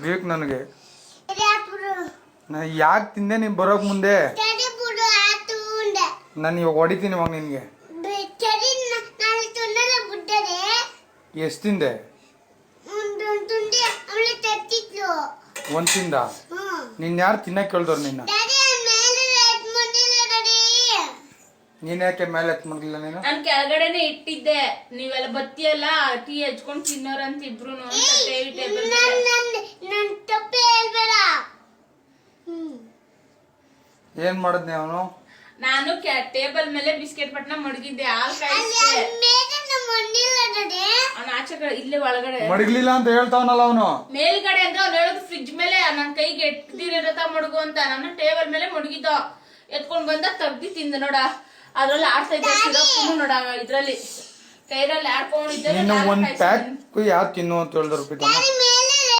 ಬೇಕು ನನಗೆ. ನಾ ಯಾಕೆ ತಿಂದೆ ನೀನು ಬರೋಕ್ ಮುಂದೆ? ನಾನು ಇವಾಗ ಹೊಡಿತೀನಿ ಇವಾಗ ನಿನಗೆ. ಎಷ್ಟು ತಿಂದೆ? ಒಂದು ತಿಂದ? ನೀನು ಯಾರು ತಿನ್ನಕ್ಕೆ ಕೇಳ್ದವ್ರು ನಿನ್ನ? ನೀನ್ ಯಾಕೆ ಮೇಲೆ ಎತ್ ಮಾಡ್ಲಿಲ್ಲ ನೀನು? ನಾನು ಕೆಳಗಡೆನೆ ಇಟ್ಟಿದ್ದೆ, ನೀವೆಲ್ಲ ಬತ್ತಿಯಲ್ಲ ಟೀ ಹಚ್ಕೊಂಡು ತಿನ್ನೋರಂತ ಇಬ್ರು. ಏನ್ ಮಾಡದ್ನಿ ಅವನು? ನಾನು ಟೇಬಲ್ ಮೇಲೆ ಬಿಸ್ಕೆಟ್ ಪಟ್ನ ಮಡಗಿದ್ದೆ, ಹಾಲು ಆಚೆ ಕಡೆ ಇಲ್ಲೇ ಒಳಗಡೆ ಮಡಗ್ಲಿಲ್ಲ ಅಂತ ಹೇಳ್ತಾವನಲ್ಲ ಅವನು. ಮೇಲ್ಗಡೆ ಅಂದ್ರೆ ಅವ್ನು ಹೇಳೋದು ಫ್ರಿಜ್ ಮೇಲೆ ನನ್ ಕೈಗೆ ಎಟ್ದಿರತ ಮಡಗು ಅಂತ. ನಾನು ಟೇಬಲ್ ಮೇಲೆ ಮಡಗಿದ್ದ, ಎತ್ಕೊಂಡ್ ಬಂದ ತೆಗ್ದಿ ತಿಂದ ನೋಡ. ಅದ್ರಲ್ಲಿ ಆಡ್ತಾ ಇದ್ದ ಸಿರಪ್ ನೋಡ, ಇದ್ರಲ್ಲಿ ಕೈರಲ್ಲಿ ಆಡ್ಕೊಂಡಿದ್ದೆ. ಒಂದ್ ಪ್ಯಾಕ್ ಯಾರು ತಿನ್ನು ಅಂತ ಹೇಳಿದ್ರು.